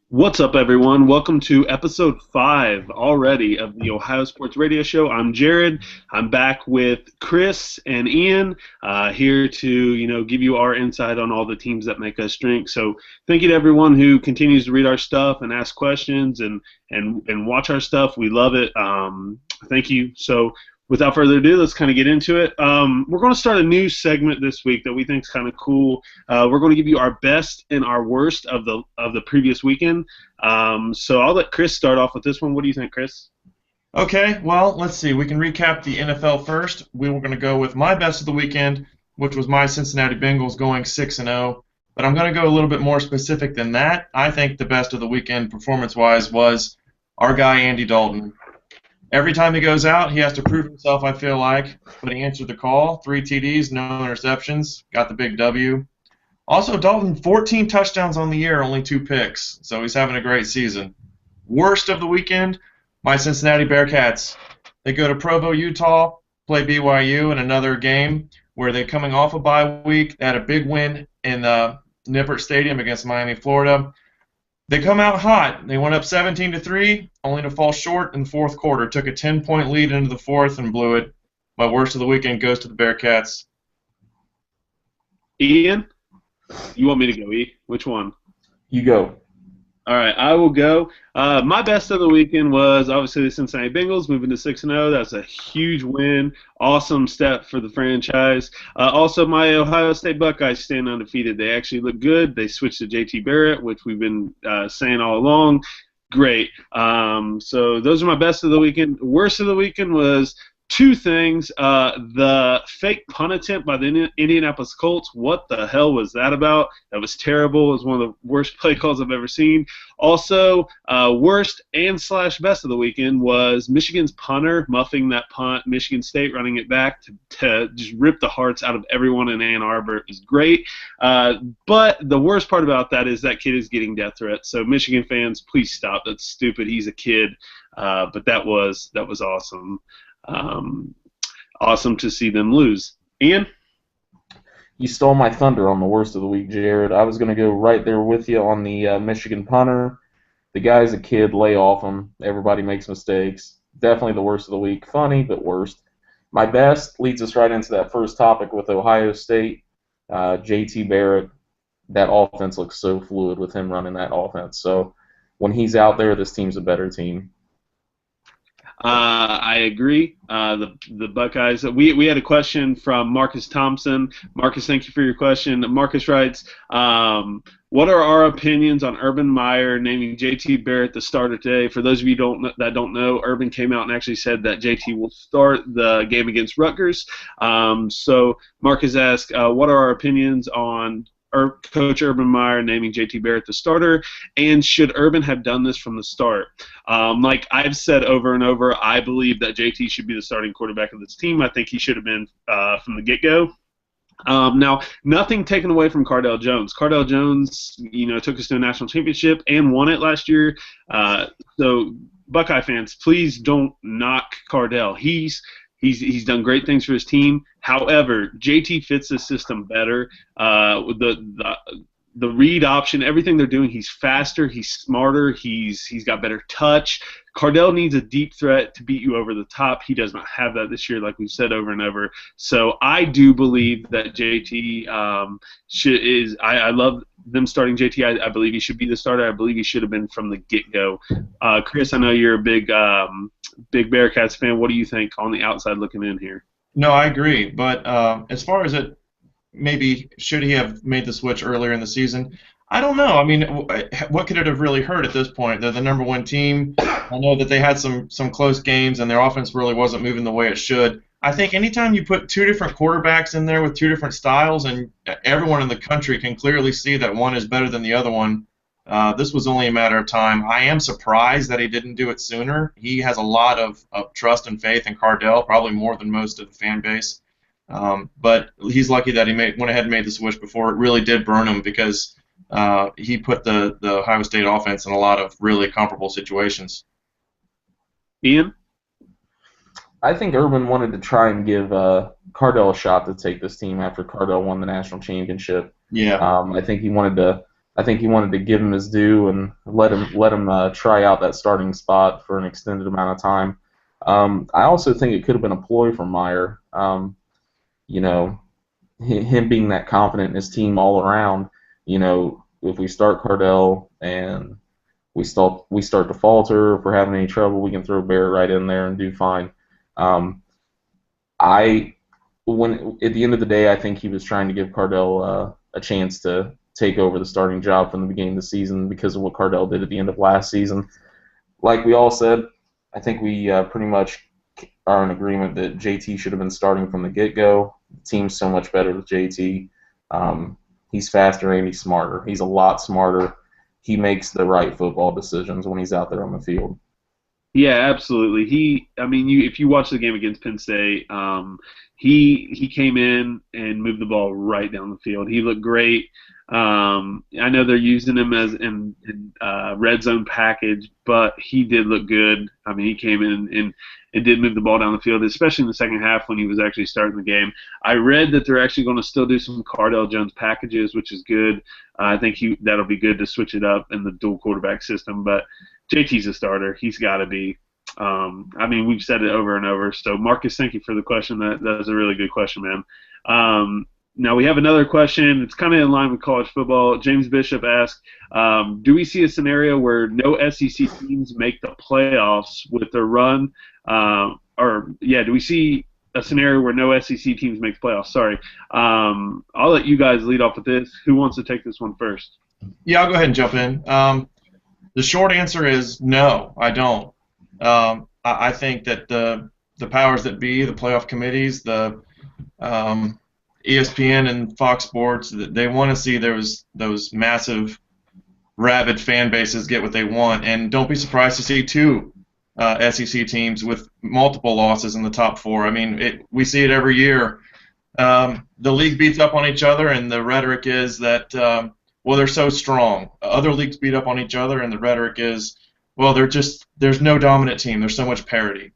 What's up, everyone? Welcome to episode 5 already of the Ohio Sports Radio Show. I'm Jared. I'm back with Chris and Ian here to, give you our insight on all the teams that make us drink. So thank you to everyone who continues to read our stuff and ask questions and watch our stuff. We love it. Thank you. So without further ado, let's kind of get into it. We're going to start a new segment this week that we think is kind of cool. We're going to give you our best and our worst of the previous weekend. So I'll let Chris start off with this one. What do you think, Chris? Okay, well, let's see. We can recap the NFL first. We were going to go with my best of the weekend, which was my Cincinnati Bengals going 6-0. But I'm going to go a little bit more specific than that. I think the best of the weekend performance-wise was our guy Andy Dalton. Every time he goes out, he has to prove himself, I feel like. But he answered the call. 3 TDs, no interceptions, got the big W. Also, Dalton, 14 touchdowns on the year, only 2 picks. So he's having a great season. Worst of the weekend, my Cincinnati Bearcats. They go to Provo, Utah, play BYU in another game where they're coming off a bye week. They had a big win in Nippert Stadium against Miami, Florida. They come out hot. They went up 17-3, only to fall short in the fourth quarter. Took a 10-point lead into the fourth and blew it. My worst of the weekend goes to the Bearcats. Ian? You want me to go, E? Which one? You go. All right, I will go. My best of the weekend was obviously the Cincinnati Bengals moving to 6-0. That's a huge win. Awesome step for the franchise. Also, my Ohio State Buckeyes stand undefeated. They actually look good. They switched to JT Barrett, which we've been saying all along. Great. So those are my best of the weekend. Worst of the weekend was two things. The fake punt attempt by the Indianapolis Colts. What the hell was that about? That was terrible. It was one of the worst play calls I've ever seen. Also, worst and / best of the weekend was Michigan's punter muffing that punt, Michigan State running it back to just rip the hearts out of everyone in Ann Arbor. It was great. But the worst part about that is that kid is getting death threats. So Michigan fans, please stop. That's stupid. He's a kid. But that was awesome. Awesome to see them lose. Ian? You stole my thunder on the worst of the week, Jared. I was going to go right there with you on the Michigan punter. The guy's a kid. Lay off him. Everybody makes mistakes. Definitely the worst of the week. Funny, but worst. My best leads us right into that first topic with Ohio State. JT Barrett. That offense looks so fluid with him running that offense. So when he's out there, this team's a better team. I agree. The Buckeyes. We had a question from Marcus Thompson. Marcus, thank you for your question. Marcus writes, "What are our opinions on Urban Meyer naming JT Barrett the starter today?" For those of you that don't know, Urban came out and actually said that JT will start the game against Rutgers. So Marcus asked, "What are our opinions on Coach Urban Meyer naming JT Barrett the starter, and should Urban have done this from the start?" Like I've said over and over, I believe that JT should be the starting quarterback of this team. I think he should have been from the get-go. Now, nothing taken away from Cardale Jones. Cardale Jones, took us to a national championship and won it last year. So, Buckeye fans, please don't knock Cardale. He's done great things for his team. However, JT fits the system better. The read option, everything they're doing, he's faster, he's smarter, he's got better touch. Cardale needs a deep threat to beat you over the top. He does not have that this year, like we've said over and over. So I do believe that JT I love them starting JT. I believe he should be the starter. I believe he should have been from the get-go. Chris, I know you're a big Bearcats fan. What do you think on the outside looking in here? No, I agree. But as far as it maybe should he have made the switch earlier in the season, I don't know. I mean, what could it have really hurt at this point? They're the number one team. I know that they had some close games, and their offense really wasn't moving the way it should. I think anytime you put two different quarterbacks in there with two different styles, and everyone in the country can clearly see that one is better than the other one, this was only a matter of time. I am surprised that he didn't do it sooner. He has a lot of trust and faith in Cardale, probably more than most of the fan base. But he's lucky that he went ahead and made the switch before it really did burn him, because he put the Ohio State offense in a lot of really comparable situations. Ian? I think Urban wanted to try and give Cardale a shot to take this team after Cardale won the national championship. Yeah. I think he wanted to I think he wanted to give him his due and let him try out that starting spot for an extended amount of time. I also think it could have been a ploy from Meyer. You know, him being that confident in his team all around. You know, if we start Cardell and we start to falter, if we're having any trouble, we can throw Barrett right in there and do fine. Um, I when at the end of the day, I think he was trying to give Cardell a chance to take over the starting job from the beginning of the season because of what Cardell did at the end of last season. Like we all said, I think we pretty much are in agreement that JT should have been starting from the get-go. The team's so much better with JT. He's faster and he's smarter. He's a lot smarter. He makes the right football decisions when he's out there on the field. Yeah, absolutely. If you watch the game against Penn State, he came in and moved the ball right down the field. He looked great. I know they're using him as in red zone package, but he did look good. I mean, he came in and did move the ball down the field, especially in the second half when he was actually starting the game. I read that they're actually going to still do some Cardell Jones packages, which is good. I think that'll be good to switch it up in the dual quarterback system, but JT's a starter. He's got to be. We've said it over and over. So, Marcus, thank you for the question. That was a really good question, man. Now we have another question. It's kind of in line with college football. James Bishop asked, do we see a scenario where no SEC teams make the playoffs with their run? Do we see a scenario where no SEC teams make the playoffs? Sorry. I'll let you guys lead off with this. Who wants to take this one first? Yeah, I'll go ahead and jump in. The short answer is no, I don't. I think that the powers that be, the playoff committees, the ESPN and Fox Sports, they want to see those massive, rabid fan bases get what they want. And don't be surprised to see two SEC teams with multiple losses in the top four. I mean, we see it every year. The league beats up on each other, and the rhetoric is that, they're so strong. Other leagues beat up on each other, and the rhetoric is, there's no dominant team. There's so much parity.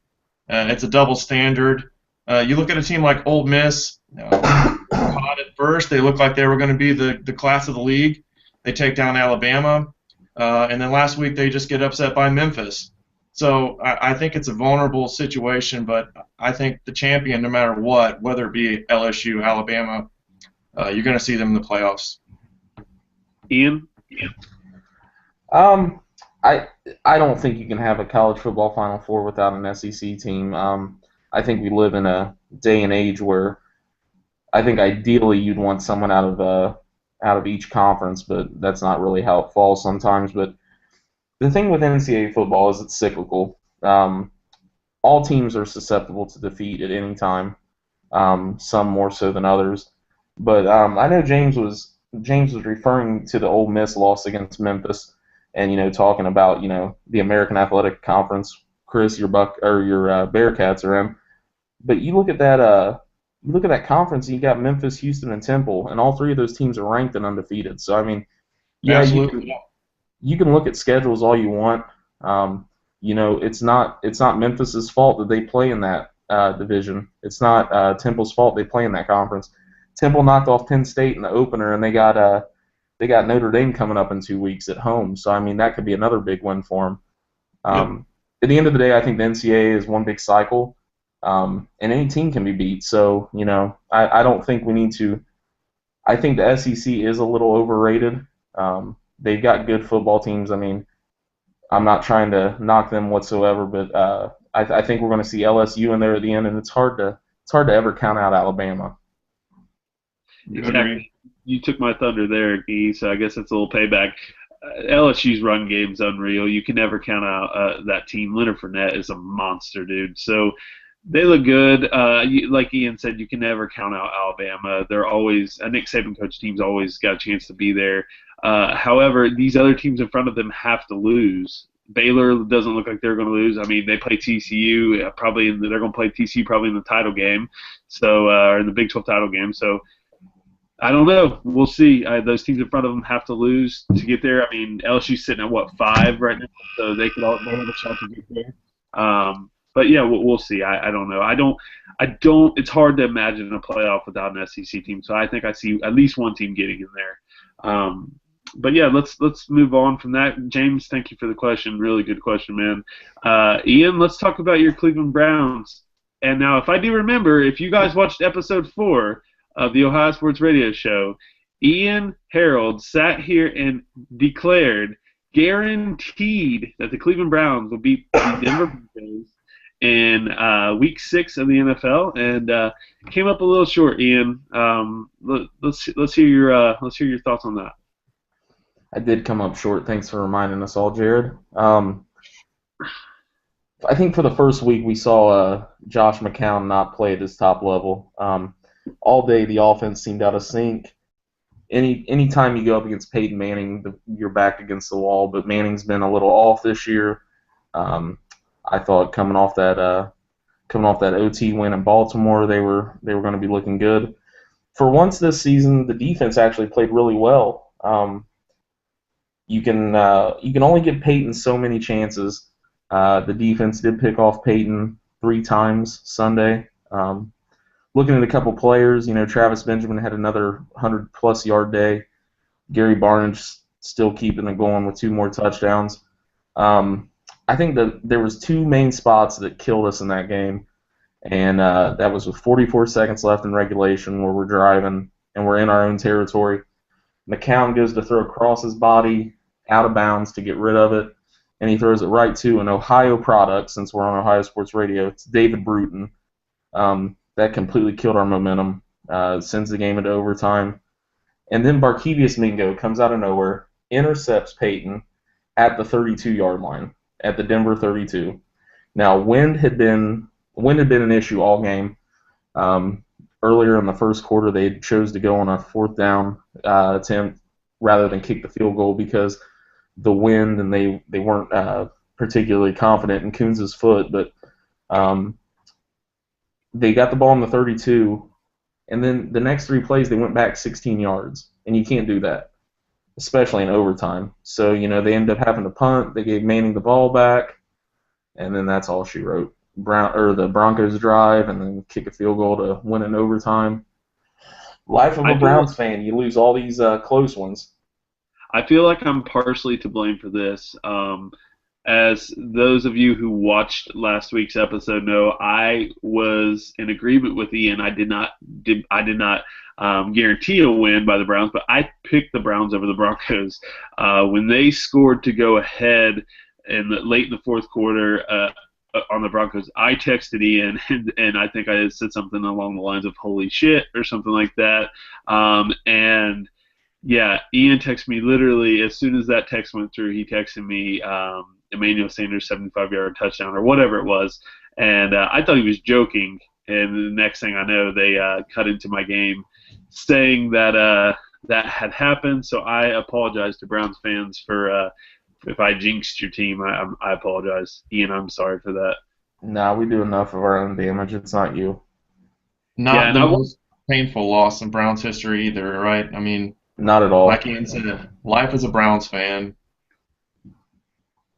It's a double standard. You look at a team like Ole Miss, hot at first. They looked like they were going to be the class of the league. They take down Alabama, and then last week they just get upset by Memphis. So I think it's a vulnerable situation, but I think the champion, no matter what, whether it be LSU, Alabama, you're going to see them in the playoffs. Ian? I don't think you can have a college football Final Four without an SEC team. I think we live in a day and age where I think ideally you'd want someone out of each conference, but that's not really how it falls sometimes. But the thing with NCAA football is it's cyclical. All teams are susceptible to defeat at any time, some more so than others. But I know James was referring to the Ole Miss loss against Memphis, and talking about the American Athletic Conference. Chris, your Bearcats are in, but you look at that conference, and you got Memphis, Houston, and Temple, and all three of those teams are ranked and undefeated. So I mean, yeah, absolutely. You can look at schedules all you want. It's not Memphis's fault that they play in that division. It's not Temple's fault they play in that conference. Temple knocked off Penn State in the opener, and they got Notre Dame coming up in 2 weeks at home. So I mean, that could be another big win for them. Yep. At the end of the day, I think the NCAA is one big cycle, and any team can be beat. So I don't think we need to. I think the SEC is a little overrated. They've got good football teams. I mean, I'm not trying to knock them whatsoever, but I think we're going to see LSU in there at the end, and it's hard to ever count out Alabama. Exactly. You took my thunder there, Gee, so I guess it's a little payback. LSU's run game's unreal. You can never count out that team. Leonard Fournette is a monster, dude. So they look good. Like Ian said, you can never count out Alabama. They're always a Nick Saban coach team's always got a chance to be there. However, these other teams in front of them have to lose. Baylor doesn't look like they're going to lose. I mean, they play TCU they're going to play TCU probably in the title game, or in the Big 12 title game. So I don't know. We'll see. Those teams in front of them have to lose to get there. I mean, LSU's sitting at 5 right now, so they have a shot to get there. But yeah, we'll see. I don't know. I don't. It's hard to imagine a playoff without an SEC team. So I think I see at least one team getting in there. but yeah, let's move on from that. James, thank you for the question. Really good question, man. Ian, let's talk about your Cleveland Browns. And now, if I do remember, if you guys watched episode 4 of the Ohio Sports Radio Show, Ian Harold sat here and declared, guaranteed, that the Cleveland Browns will beat the Denver Broncos in Week 6 of the NFL, and came up a little short. Ian, let's hear your thoughts on that. I did come up short. Thanks for reminding us all, Jared. I think for the first week we saw Josh McCown not play at his top level. All day the offense seemed out of sync. Any time you go up against Peyton Manning, you're backed against the wall. But Manning's been a little off this year. I thought coming off that OT win in Baltimore, they were going to be looking good. For once this season, the defense actually played really well. You can only give Peyton so many chances. The defense did pick off Peyton 3 times Sunday. Looking at a couple players, Travis Benjamin had another 100-plus yard day. Gary Barnes still keeping it going with 2 more touchdowns. I think that there was 2 main spots that killed us in that game, and that was with 44 seconds left in regulation where we're driving and we're in our own territory. McCown goes to throw across his body out of bounds to get rid of it, and he throws it right to an Ohio product, since we're on Ohio Sports Radio. It's David Bruton. That completely killed our momentum, sends the game into overtime. And then Barkevius Mingo comes out of nowhere, intercepts Peyton at the 32-yard line, at the Denver 32. Now, wind had been an issue all game. Earlier in the first quarter, they chose to go on a 4th down attempt rather than kick the field goal because the wind, and they weren't particularly confident in Coons' foot, but they got the ball in the 32, and then the next 3 plays they went back 16 yards, and you can't do that, especially in overtime. So, they ended up having to punt. They gave Manning the ball back, and then that's all she wrote. The Broncos drive, and then kick a field goal to win in overtime. Life of a Browns fan, you lose all these close ones. I feel like I'm partially to blame for this. As those of you who watched last week's episode know, I was in agreement with Ian. I did not guarantee a win by the Browns, but I picked the Browns over the Broncos. When they scored to go ahead late in the 4th quarter on the Broncos, I texted Ian, and I think I said something along the lines of "holy shit" or something like that. And yeah, Ian texted me literally as soon as that text went through. He texted me Emmanuel Sanders 75-yard touchdown or whatever it was, and I thought he was joking. And the next thing I know, they cut into my game saying that that had happened. So I apologize to Browns fans for if I jinxed your team. I apologize, Ian. I'm sorry for that. Nah, we do enough of our own damage. It's not you. Not the most painful loss in Browns history either, right? I mean, not at all. Like Ian said, life as a Browns fan.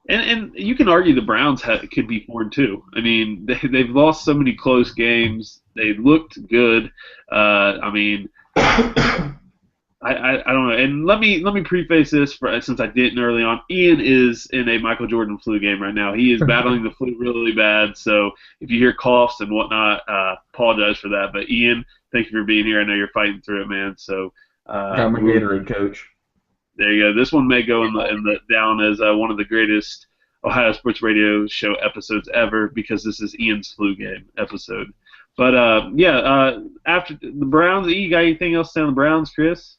And you can argue the Browns could be 4-2. I mean, they've lost so many close games. They looked good. I mean, I don't know. And let me preface this since I didn't early on. Ian is in a Michael Jordan flu game right now. He is battling the flu really bad. So if you hear coughs and whatnot, apologize for that. But Ian, thank you for being here. I know you're fighting through it, man. So got my Gatorade, coach. There you go. This one may go in the down as one of the greatest Ohio Sports Radio Show episodes ever because this is Ian's flu game episode. But after the Browns, you got anything else to say on the Browns, Chris?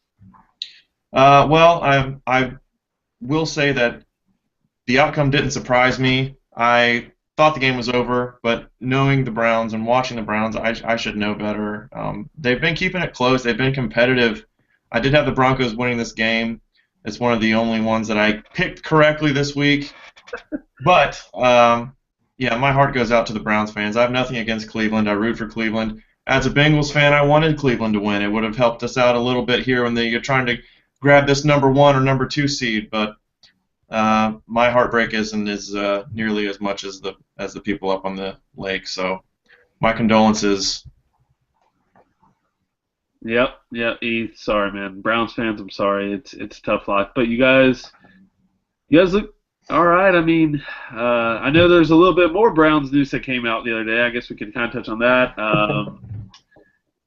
Well, I will say that the outcome didn't surprise me. I thought the game was over, but knowing the Browns and watching the Browns, I should know better. They've been keeping it close. They've been competitive. I did have the Broncos winning this game. It's one of the only ones that I picked correctly this week. But, my heart goes out to the Browns fans. I have nothing against Cleveland. I root for Cleveland. As a Bengals fan, I wanted Cleveland to win. It would have helped us out a little bit here when you're trying to grab this number 1 or number 2 seed. But my heartbreak isn't as nearly as much as the people up on the lake. So my condolences. Yep, yeah. Sorry, man. Browns fans, I'm sorry. It's a tough life, but you guys look all right. I mean, I know there's a little bit more Browns news that came out the other day. I guess we can kind of touch on that.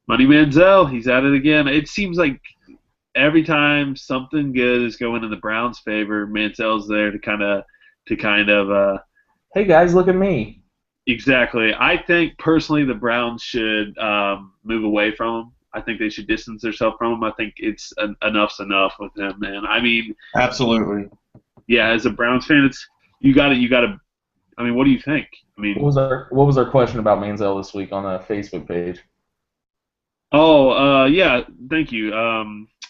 Money Manziel, he's at it again. It seems like every time something good is going in the Browns' favor, Manziel's there to kind of Hey guys, look at me. exactly. I think personally the Browns should move away from him. I think they should distance themselves from him. I think enough's enough with him, man. I mean, Absolutely. yeah, as a Browns fan, it's you got to. I mean, what do you think? I mean, What was our question about Manziel this week on the Facebook page? oh, yeah, thank you,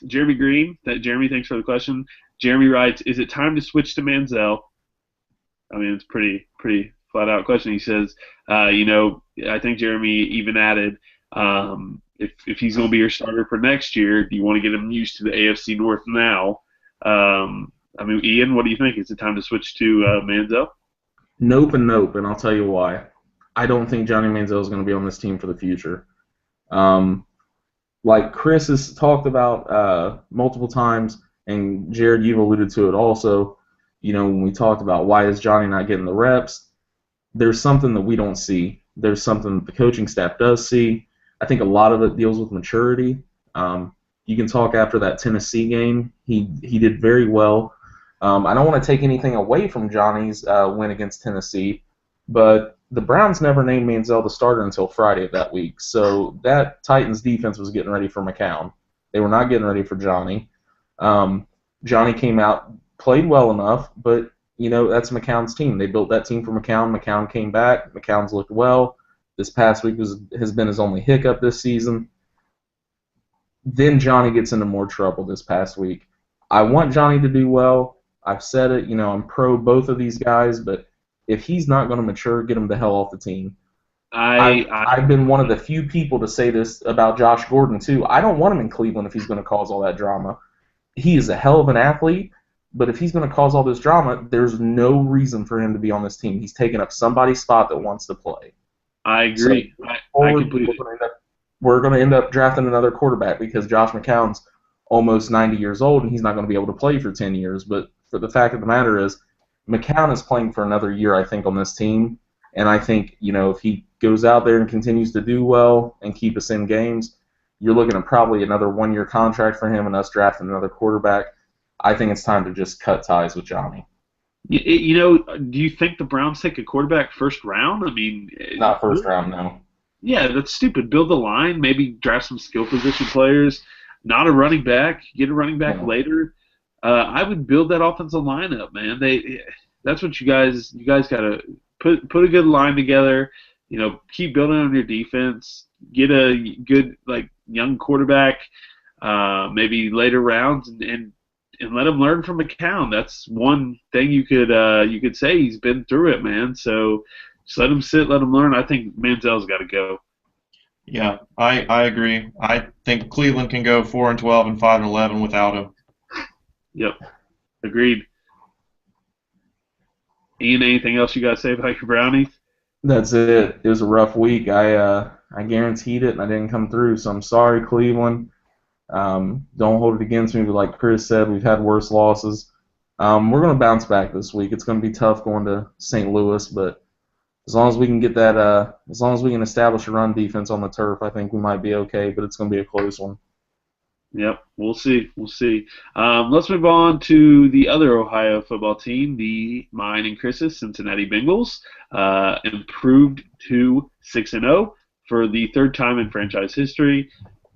Jeremy Green. Jeremy, thanks for the question. Jeremy writes, "Is it time to switch to Manziel?" I mean, it's pretty flat out question. He says, I think Jeremy even added, if he's going to be your starter for next year, do you want to get him used to the AFC North now? I mean, Ian, what do you think? Is it time to switch to Manziel? Nope and nope, and I'll tell you why. I don't think Johnny Manziel is going to be on this team for the future. Um, like Chris has talked about multiple times, and Jared, you've alluded to it also. When we talked about why is Johnny not getting the reps, there's something that we don't see. There's something that the coaching staff does see. I think a lot of it deals with maturity. You can talk after that Tennessee game. He did very well. I don't want to take anything away from Johnny's win against Tennessee, but the Browns never named Manziel the starter until Friday of that week. So that Titans defense was getting ready for McCown. They were not getting ready for Johnny. Johnny came out, played well enough, but that's McCown's team. They built that team for McCown. McCown came back. McCown's looked well. This past week has been his only hiccup this season. Then Johnny gets into more trouble this past week. I want Johnny to do well. I've said it. I'm pro both of these guys, but if he's not going to mature, get him the hell off the team. I've been one of the few people to say this about Josh Gordon too. I don't want him in Cleveland if he's going to cause all that drama. He is a hell of an athlete. But if he's going to cause all this drama, there's no reason for him to be on this team. He's taking up somebody's spot that wants to play. I agree. So, I completely. We're going to end up drafting another quarterback because Josh McCown's almost 90 years old and he's not going to be able to play for 10 years. But for the fact of the matter is, McCown is playing for another year, I think, on this team. And I think, if he goes out there and continues to do well and keep us in games, you're looking at probably another one-year contract for him and us drafting another quarterback. I think it's time to just cut ties with Johnny. Do you think the Browns take a quarterback first round? I mean, not first round, no. Yeah, that's stupid. Build the line, maybe draft some skill position players. Not a running back. Get a running back later. I would build that offensive line up, man. That's what you guys got to put a good line together. Keep building on your defense. Get a good young quarterback, maybe later rounds, and let him learn from McCown. That's one thing you could say. He's been through it, man. So just let him sit, let him learn. I think Manziel's got to go. Yeah, I agree. I think Cleveland can go 4-12 and 5-11 without him. Yep, agreed. Ian, anything else you got to say about your Brownies? That's it. It was a rough week. I guaranteed it, and I didn't come through. So I'm sorry, Cleveland. Don't hold it against me, but like Chris said, we've had worse losses. We're going to bounce back this week. It's going to be tough going to St. Louis, but as long as we can get that, as long as we can establish a run defense on the turf, I think we might be okay. But it's going to be a close one. Yep, we'll see. We'll see. Let's move on to the other Ohio football team, mine and Chris's Cincinnati Bengals, improved to 6-0 for the third time in franchise history.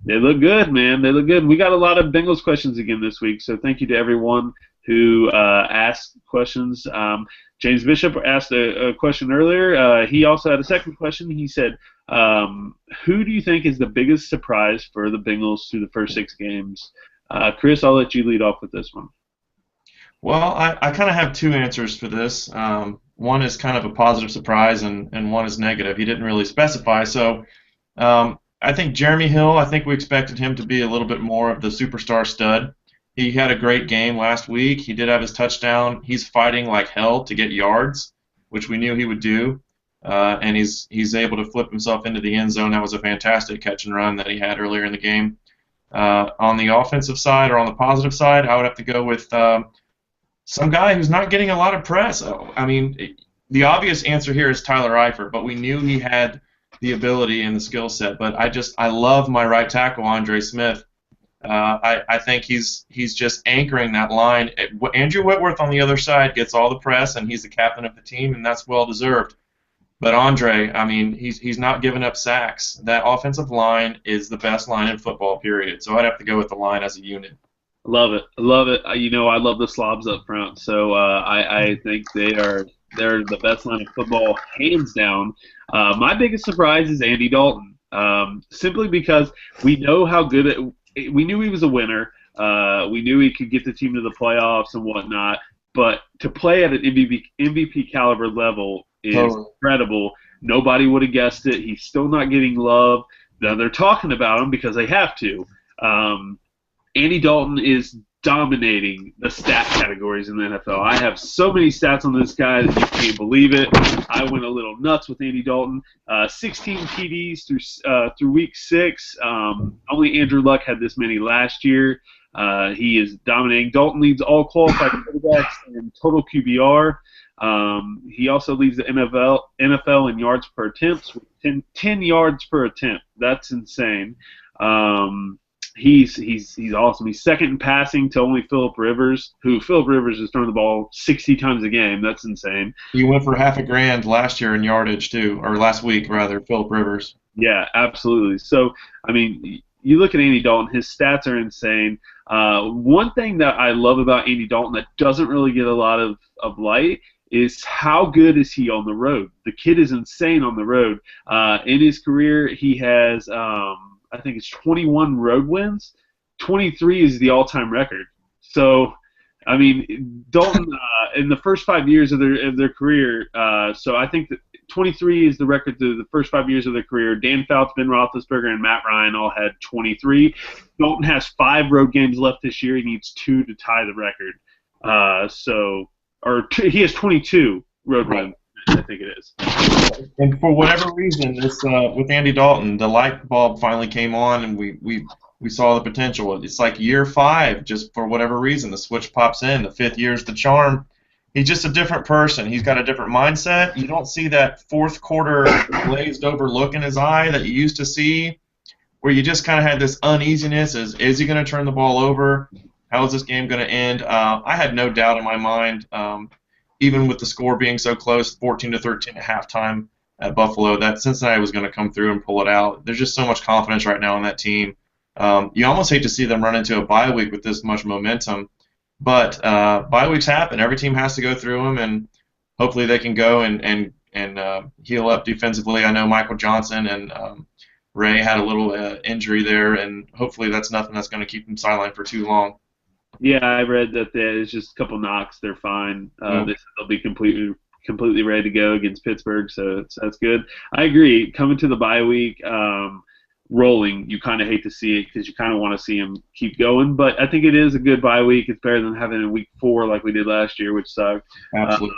They look good, man. They look good. We got a lot of Bengals questions again this week, so thank you to everyone who asked questions. James Bishop asked a question earlier. He also had a second question. He said, who do you think is the biggest surprise for the Bengals through the first 6 games? Chris, I'll let you lead off with this one. Well, I kind of have two answers for this. One is kind of a positive surprise, and one is negative. He didn't really specify, so I think Jeremy Hill, I think we expected him to be a little bit more of the superstar stud. He had a great game last week. He did have his touchdown. He's fighting like hell to get yards, which we knew he would do. And he's able to flip himself into the end zone. That was a fantastic catch and run that he had earlier in the game. On the offensive side or on the positive side, I would have to go with some guy who's not getting a lot of press. I mean, the obvious answer here is Tyler Eifert, but we knew he had the ability and the skill set. But I love my right tackle, Andre Smith. I think he's just anchoring that line. Andrew Whitworth on the other side gets all the press, and he's the captain of the team, and that's well deserved. But Andre, I mean, he's not giving up sacks. That offensive line is the best line in football, period. So I'd have to go with the line as a unit. Love it. Love it. I love the slobs up front. So I think they're the best line of football, hands down. My biggest surprise is Andy Dalton, simply because we know how good we knew he was a winner. We knew he could get the team to the playoffs and whatnot. But to play at an MVP caliber level is incredible. Nobody would have guessed it. He's still not getting love. Now they're talking about him because they have to. Andy Dalton is dominating the stat categories in the NFL. I have so many stats on this guy that you can't believe it. I went a little nuts with Andy Dalton. 16 TDs through week 6. Only Andrew Luck had this many last year. He is dominating. Dalton leads all qualified quarterbacks in total QBR. He also leads the NFL in yards per attempt with 10 yards per attempt. That's insane. He's awesome. He's second in passing to only Phillip Rivers, who Phillip Rivers is throwing the ball 60 times a game. That's insane. He went for $500,000 last year in yardage too, or last week rather, Phillip Rivers. Yeah, absolutely. So, I mean, you look at Andy Dalton, his stats are insane. One thing that I love about Andy Dalton that doesn't really get a lot of light is how good is he on the road. The kid is insane on the road. In his career, he has I think it's 21 road wins. 23 is the all-time record. So, I mean, Dalton in the first 5 years of their career. So I think that 23 is the record through the first 5 years of their career. Dan Fouts, Ben Roethlisberger, and Matt Ryan all had 23. Dalton has 5 road games left this year. He needs 2 to tie the record. He has 22 road wins. I think it is. And for whatever reason, this with Andy Dalton, the light bulb finally came on, and we saw the potential. It's like year 5, just for whatever reason, the switch pops in. The 5th year is the charm. He's just a different person. He's got a different mindset. You don't see that fourth quarter glazed over look in his eye that you used to see, where you just kind of had this uneasiness. Is he going to turn the ball over? How is this game going to end? I had no doubt in my mind. Even with the score being so close, 14-13 at halftime at Buffalo, that Cincinnati was going to come through and pull it out. There's just so much confidence right now in that team. You almost hate to see them run into a bye week with this much momentum, but bye weeks happen. Every team has to go through them, and hopefully they can go and heal up defensively. I know Michael Johnson and Ray had a little injury there, and hopefully that's nothing that's going to keep them sidelined for too long. Yeah, I read that it's just a couple knocks. They're fine. They'll be completely ready to go against Pittsburgh, so that's good. I agree. Coming to the bye week, rolling, you kind of hate to see it because you kind of want to see them keep going. But I think it is a good bye week. It's better than having a week 4 like we did last year, which sucked. Absolutely.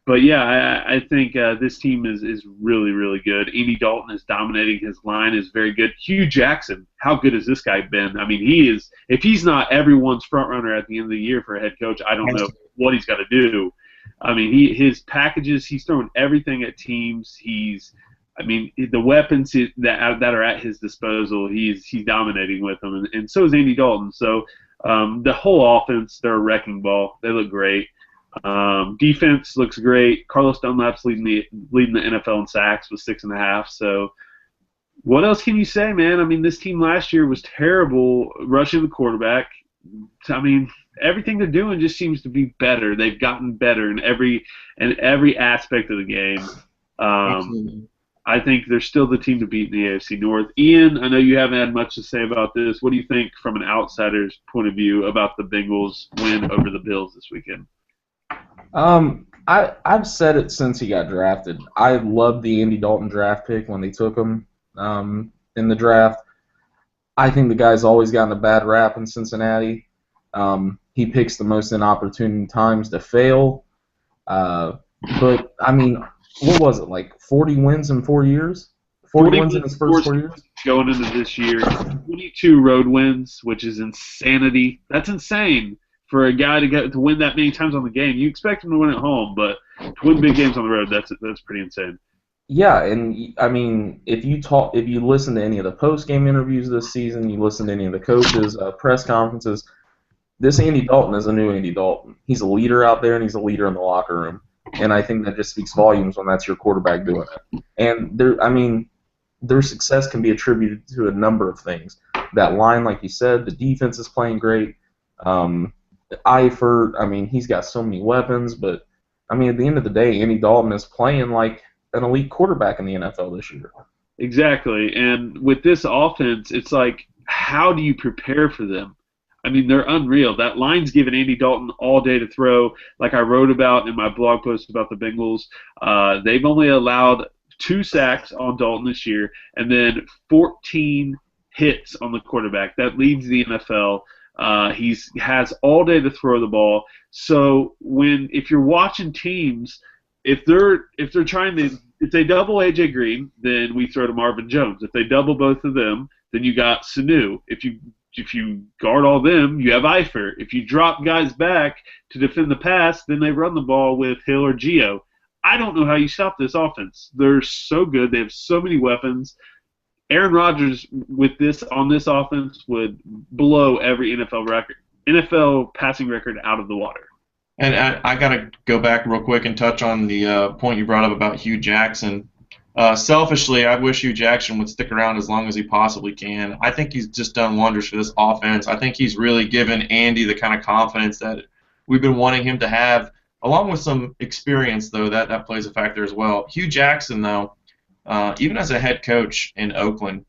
But yeah, I think this team is really, really good. Andy Dalton is dominating. His line is very good. Hugh Jackson, how good has this guy been? I mean, he is. If he's not everyone's front runner at the end of the year for a head coach, I don't know what he's got to do. I mean, his packages, he's throwing everything at teams. The weapons that are at his disposal, he's dominating with them, and so is Andy Dalton. So the whole offense, they're a wrecking ball. They look great. Defense looks great. Carlos Dunlap's leading the NFL in sacks with 6.5. So what else can you say, man? I mean, this team last year was terrible rushing the quarterback. I mean, everything they're doing just seems to be better. They've gotten better in every aspect of the game. I think they're still the team to beat in the AFC North. Ian, I know you haven't had much to say about this. What do you think from an outsider's point of view about the Bengals win over the Bills this weekend? I've said it since he got drafted. I loved the Andy Dalton draft pick when they took him in the draft. I think the guy's always gotten a bad rap in Cincinnati. He picks the most inopportune times to fail. But, I mean, what was it, like 40 wins in 4 years? 40 wins in his first 4 years? going into this year. 22 road wins, which is insanity. That's insane for a guy to win that many times on the game. You expect him to win at home, but to win big games on the road, that's pretty insane. Yeah, and I mean, if you listen to any of the post-game interviews this season, you listen to any of the coaches' press conferences, this Andy Dalton is a new Andy Dalton. He's a leader out there, and he's a leader in the locker room. And I think that just speaks volumes when that's your quarterback doing it. And their success can be attributed to a number of things. That line, like you said, the defense is playing great. Eifert, he's got so many weapons, but at the end of the day, Andy Dalton is playing like an elite quarterback in the NFL this year. Exactly. And with this offense, it's like, how do you prepare for them? They're unreal. That line's given Andy Dalton all day to throw. Like I wrote about in my blog post about the Bengals, they've only allowed 2 sacks on Dalton this year, and then 14 hits on the quarterback. That leads the NFL. He has all day to throw the ball. So if you're watching teams, if they double AJ Green, then we throw to Marvin Jones. If they double both of them, then you got Sanu. If you guard all them, you have Eifert. If you drop guys back to defend the pass, then they run the ball with Hill or Gio. I don't know how you stop this offense. They're so good. They have so many weapons. Aaron Rodgers on this offense would blow every NFL passing record out of the water. And I got to go back real quick and touch on the point you brought up about Hugh Jackson. Selfishly, I wish Hugh Jackson would stick around as long as he possibly can. I think he's just done wonders for this offense. I think he's really given Andy the kind of confidence that we've been wanting him to have, along with some experience, though, that plays a factor as well. Hugh Jackson, though, even as a head coach in Oakland,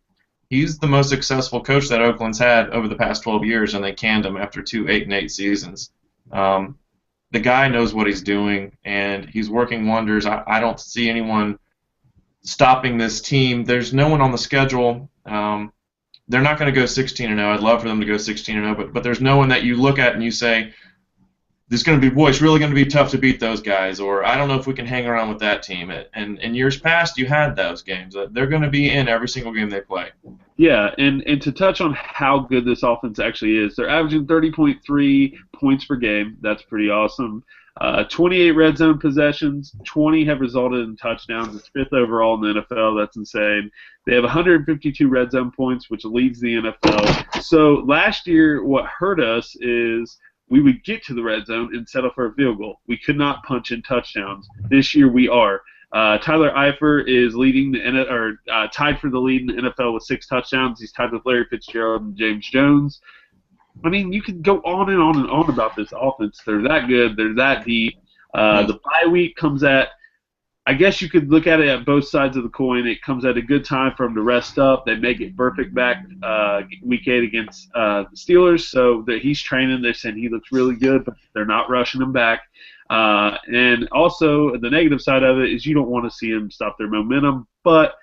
he's the most successful coach that Oakland's had over the past 12 years, and they canned him after 2 8-8 seasons. The guy knows what he's doing, and he's working wonders. I don't see anyone stopping this team. There's no one on the schedule. They're not going to go 16-0. I'd love for them to go 16-0, but there's no one that you look at and you say, it's really going to be tough to beat those guys, or I don't know if we can hang around with that team. And in years past, you had those games. They're going to be in every single game they play. Yeah, and to touch on how good this offense actually is, they're averaging 30.3 points per game. That's pretty awesome. 28 red zone possessions, 20 have resulted in touchdowns. It's 5th overall in the NFL. That's insane. They have 152 red zone points, which leads the NFL. So last year, what hurt us is we would get to the red zone and settle for a field goal. We could not punch in touchdowns. This year we are. Tyler Eifert is tied for the lead in the NFL with 6 touchdowns. He's tied with Larry Fitzgerald and James Jones. You could go on and on and on about this offense. They're that good. They're that deep. The bye week comes at, I guess you could look at it at both sides of the coin. It comes at a good time for them to rest up. They may get perfect back week 8 against the Steelers, so that he's training. They're saying he looks really good, but they're not rushing him back. And also, the negative side of it is you don't want to see him stop their momentum, but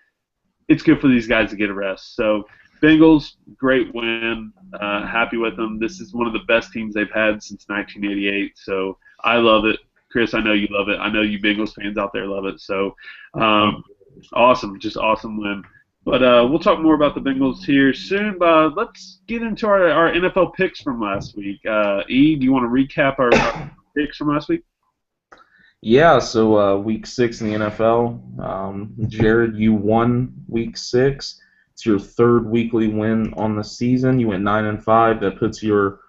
it's good for these guys to get a rest. So Bengals, great win. Happy with them. This is one of the best teams they've had since 1988, so I love it. Chris, I know you love it. I know you Bengals fans out there love it. So awesome, just awesome win. But we'll talk more about the Bengals here soon. But let's get into our NFL picks from last week. E, do you want to recap our picks from last week? Yeah, so week 6 in the NFL. Jared, you won week 6. It's your 3rd weekly win on the season. You went 9-5. That puts your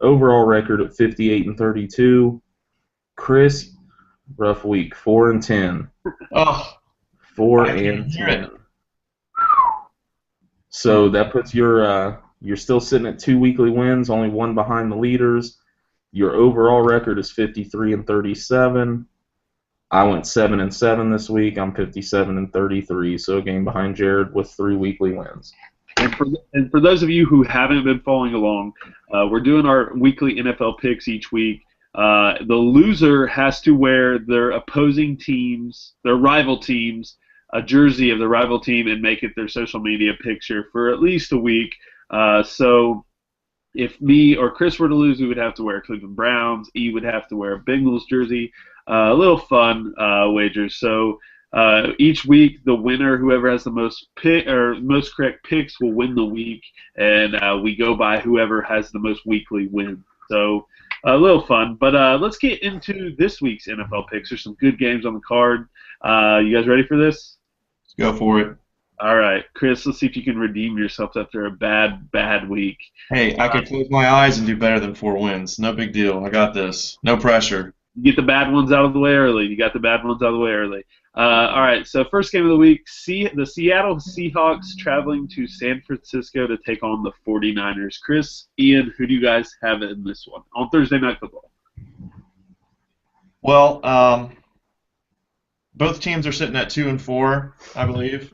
overall record at 58-32. Chris, rough week, 4-10. Oh, 4-10. So that puts you're still sitting at 2 weekly wins, only 1 behind the leaders. Your overall record is 53-37. I went 7-7 this week. I'm 57-33, so a game behind Jared with 3 weekly wins. And for those of you who haven't been following along, we're doing our weekly NFL picks each week. The loser has to wear their opposing teams, their rival teams, a jersey of the rival team and make it their social media picture for at least a week. So if me or Chris were to lose, we would have to wear Cleveland Browns. E would have to wear a Bengals jersey. A little fun wager. So Each week, the winner, whoever has the most most correct picks, will win the week, and we go by whoever has the most weekly wins. So a little fun, but let's get into this week's NFL picks. There's some good games on the card. You guys ready for this? Let's go for it. All right, Chris. Let's see if you can redeem yourself after a bad week. Hey, I could close my eyes and do better than 4 wins. No big deal. I got this. No pressure. You get the bad ones out of the way early. You got the bad ones out of the way early. All right, so first game of the week, the Seattle Seahawks traveling to San Francisco to take on the 49ers. Chris, Ian, who do you guys have in this one on Thursday Night Football? Well, both teams are sitting at 2 and 4, I believe.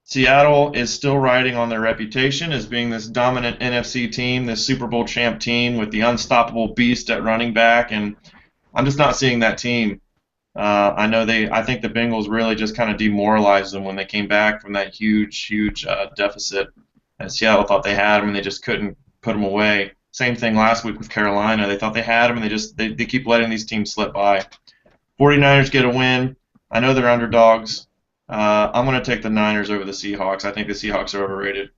Seattle is still riding on their reputation as being this dominant NFC team, this Super Bowl champ team with the unstoppable beast at running back, and I'm just not seeing that team. I think the Bengals really just kind of demoralized them when they came back from that huge deficit that Seattle thought they had them, and they just couldn't put them away. Same thing last week with Carolina. They thought they had them, and they keep letting these teams slip by. 49ers get a win. I know they're underdogs. I'm going to take the Niners over the Seahawks. I think the Seahawks are overrated.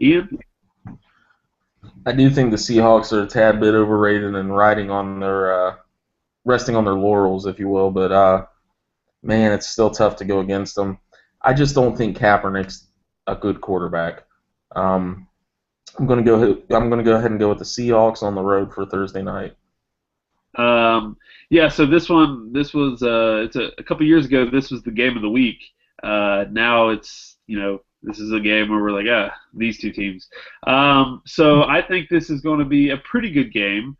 Ian? I do think the Seahawks are a tad bit overrated and riding on their resting on their laurels, if you will. But man, it's still tough to go against them. I just don't think Kaepernick's a good quarterback. I'm going to go ahead and go with the Seahawks on the road for Thursday night. Yeah, so this was it's a couple years ago. This was the game of the week. Now it's this is a game where we're like these two teams. So I think this is going to be a pretty good game.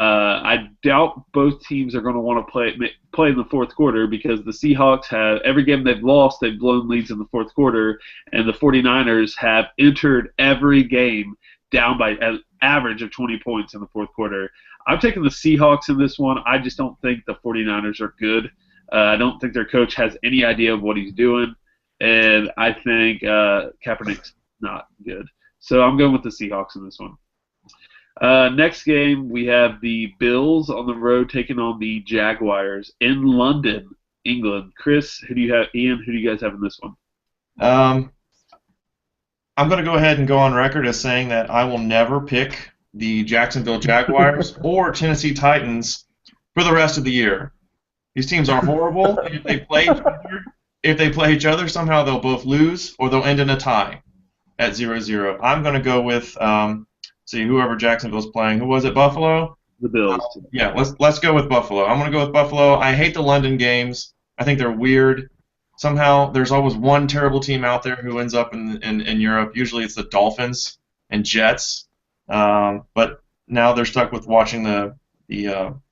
I doubt both teams are going to want to play in the fourth quarter because the Seahawks have every game they've lost, they've blown leads in the fourth quarter, and the 49ers have entered every game down by an average of 20 points in the fourth quarter. I'm taking the Seahawks in this one. I just don't think the 49ers are good. I don't think their coach has any idea of what he's doing, and I think Kaepernick's not good. So I'm going with the Seahawks in this one. Next game, we have the Bills on the road taking on the Jaguars in London, England. Chris, who do you have? Ian, who do you guys have in this one? I'm going to go ahead and go on record as saying that I will never pick the Jacksonville Jaguars or Tennessee Titans for the rest of the year. These teams are horrible. And if they play each other, somehow they'll both lose or they'll end in a tie at 0-0. I'm going to go with whoever Jacksonville's playing. Who was it? Buffalo? The Bills. Yeah, let's go with Buffalo. I'm going to go with Buffalo. I hate the London games. I think they're weird. Somehow there's always one terrible team out there who ends up in Europe. Usually it's the Dolphins and Jets. But now they're stuck with watching the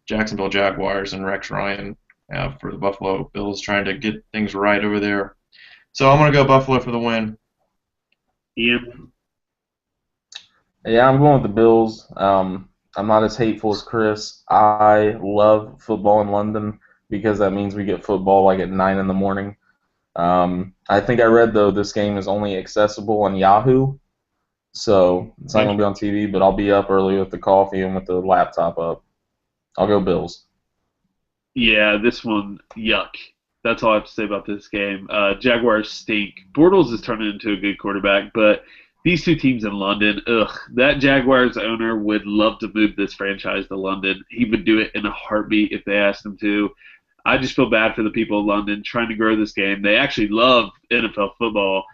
Jacksonville Jaguars and Rex Ryan for the Buffalo Bills trying to get things right over there. So I'm going to go Buffalo for the win. Ian? Yeah, I'm going with the Bills. I'm not as hateful as Chris. I love football in London because that means we get football like at 9 in the morning. I think I read, though, this game is only accessible on Yahoo, so it's not going to be on TV, but I'll be up early with the coffee and with the laptop up. I'll go Bills. Yeah, this one, yuck. That's all I have to say about this game. Jaguars stink. Bortles is turning into a good quarterback, but these two teams in London, that Jaguars owner would love to move this franchise to London. He would do it in a heartbeat if they asked him to. I just feel bad for the people of London trying to grow this game. They actually love NFL football.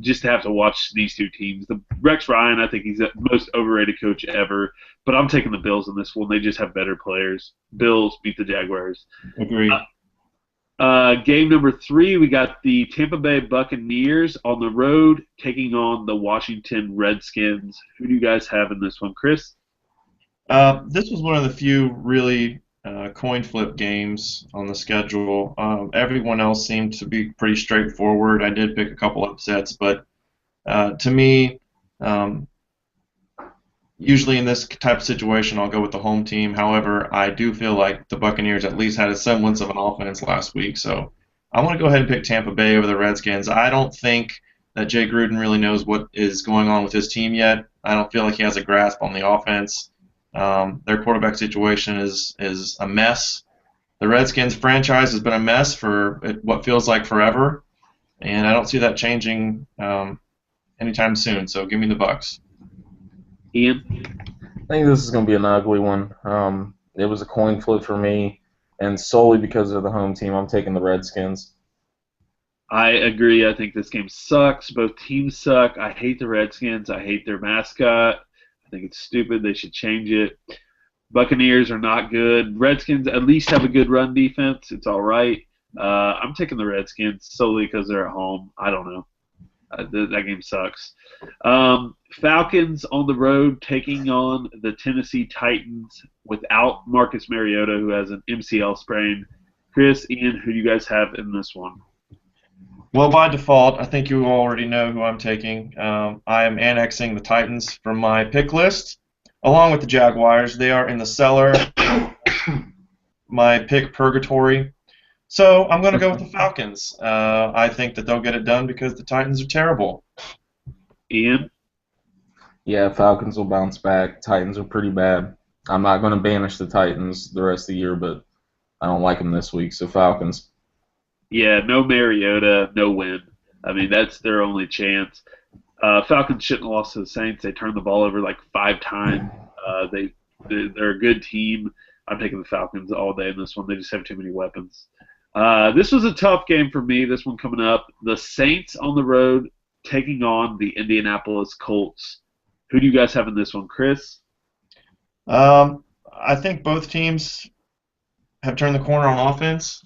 Just to have to watch these two teams. The Rex Ryan, I think he's the most overrated coach ever, but I'm taking the Bills in this one. They just have better players. Bills beat the Jaguars. Agreed. Game number 3, we got the Tampa Bay Buccaneers on the road taking on the Washington Redskins. Who do you guys have in this one, Chris? This was one of the few really coin flip games on the schedule. Everyone else seemed to be pretty straightforward. I did pick a couple upsets, but to me, usually in this type of situation, I'll go with the home team. However, I do feel like the Buccaneers at least had a semblance of an offense last week, so I want to go ahead and pick Tampa Bay over the Redskins. I don't think that Jay Gruden really knows what is going on with his team yet. I don't feel like he has a grasp on the offense. Their quarterback situation is a mess, The Redskins franchise has been a mess for what feels like forever, and I don't see that changing anytime soon. So give me the Bucks. Ian? I think this is going to be an ugly one. It was a coin flip for me, and solely because of the home team, I'm taking the Redskins. I agree. I think this game sucks. Both teams suck. I hate the Redskins. I hate their mascot. I think it's stupid. They should change it. Buccaneers are not good. Redskins at least have a good run defense. It's all right. I'm taking the Redskins solely because they're at home. I don't know. That game sucks. Falcons on the road taking on the Tennessee Titans without Marcus Mariota, who has an MCL sprain. Chris, Ian, who do you guys have in this one? Well, by default, I think you already know who I'm taking. I am annexing the Titans from my pick list, along with the Jaguars. They are in the cellar, my pick purgatory. So I'm going to go with the Falcons. I think that they'll get it done because the Titans are terrible. Ian? Yeah, Falcons will bounce back. Titans are pretty bad. I'm not going to banish the Titans the rest of the year, but I don't like them this week, so Falcons. Yeah, no Mariota, no win. I mean, that's their only chance. Falcons shouldn't have lost to the Saints. They turned the ball over like 5 times. They're a good team. I'm taking the Falcons all day in this one. They just have too many weapons. This was a tough game for me, this one coming up. The Saints on the road taking on the Indianapolis Colts. Who do you guys have in this one, Chris? I think both teams have turned the corner on offense.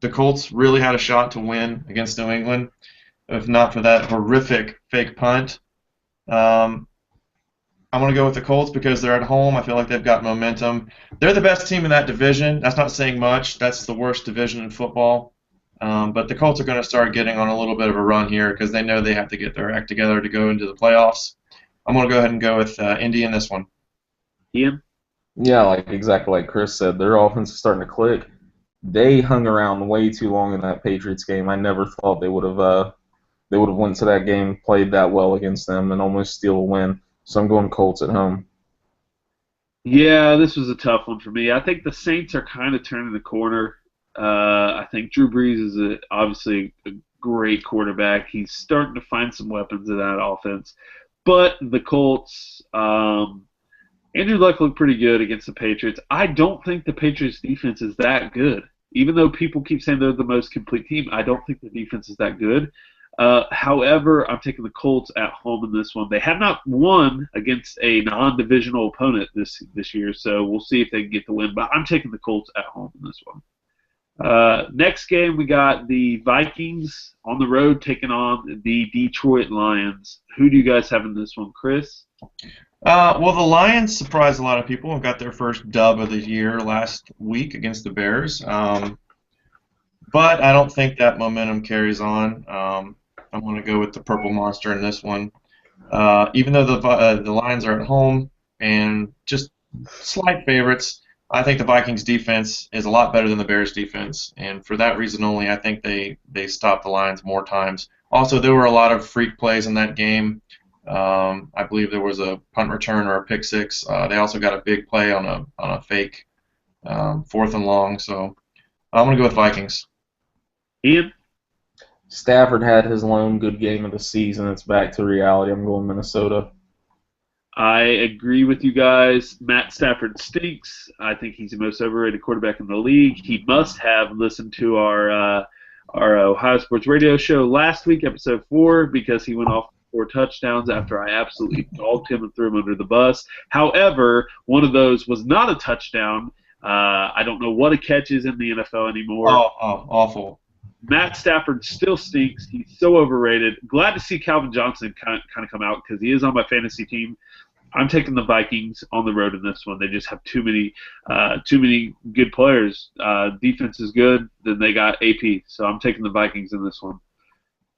The Colts really had a shot to win against New England, if not for that horrific fake punt. I'm going to go with the Colts because they're at home. I feel like they've got momentum. They're the best team in that division. That's not saying much. That's the worst division in football. But the Colts are going to start getting on a little bit of a run here because they know they have to get their act together to go into the playoffs. I'm going to go ahead and go with Indy in this one. Ian? Yeah, exactly like Chris said, their offense is starting to click. They hung around way too long in that Patriots game. I never thought they would have went to that game, played that well against them, and almost steal a win. So I'm going Colts at home. Yeah, this was a tough one for me. I think the Saints are kind of turning the corner. I think Drew Brees is obviously a great quarterback. He's starting to find some weapons in that offense. But the Colts, Andrew Luck looked pretty good against the Patriots. I don't think the Patriots' defense is that good. Even though people keep saying they're the most complete team, I don't think the defense is that good. However, I'm taking the Colts at home in this one. They have not won against a non-divisional opponent this year, so we'll see if they can get the win. But I'm taking the Colts at home in this one. Next game, we got the Vikings on the road taking on the Detroit Lions. Who do you guys have in this one, Chris? Well, the Lions surprised a lot of people and got their first dub of the year last week against the Bears. But I don't think that momentum carries on. I'm going to go with the Purple Monster in this one. Even though the Lions are at home and just slight favorites, I think the Vikings defense is a lot better than the Bears defense, and for that reason only, I think they stopped the Lions more times. Also, there were a lot of freak plays in that game. I believe there was a punt return or a pick six. They also got a big play on a fake 4th and long. So I'm going to go with Vikings. Ian? Stafford had his lone good game of the season. It's back to reality. I'm going Minnesota. I agree with you guys. Matt Stafford stinks. I think he's the most overrated quarterback in the league. He must have listened to our Ohio Sports Radio show last week, episode 4, because he went off 4 touchdowns after I absolutely dogged him and threw him under the bus. However, one of those was not a touchdown. I don't know what a catch is in the NFL anymore. Oh, awful. Matt Stafford still stinks. He's so overrated. Glad to see Calvin Johnson kind of come out because he is on my fantasy team. I'm taking the Vikings on the road in this one. They just have too many good players. Defense is good. Then they got AP. So I'm taking the Vikings in this one.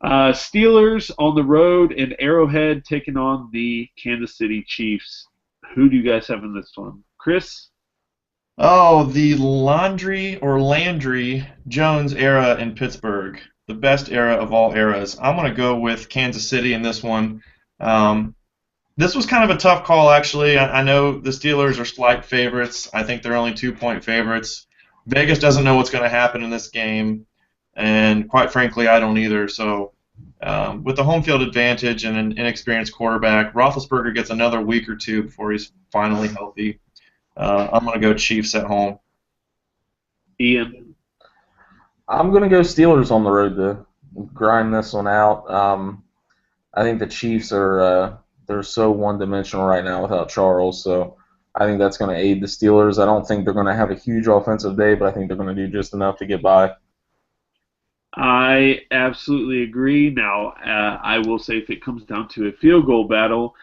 Steelers on the road in Arrowhead taking on the Kansas City Chiefs. Who do you guys have in this one? Chris? Oh, the Landry Jones era in Pittsburgh, the best era of all eras. I'm going to go with Kansas City in this one. This was kind of a tough call, actually. I know the Steelers are slight favorites. I think they're only 2-point favorites. Vegas doesn't know what's going to happen in this game, and quite frankly, I don't either. So, with the home field advantage and an inexperienced quarterback, Roethlisberger gets another week or two before he's finally healthy. I'm going to go Chiefs at home. Ian? I'm going to go Steelers on the road to grind this one out. I think the Chiefs are they're so one-dimensional right now without Charles, so I think that's going to aid the Steelers. I don't think they're going to have a huge offensive day, but I think they're going to do just enough to get by. I absolutely agree. Now, I will say if it comes down to a field goal battle,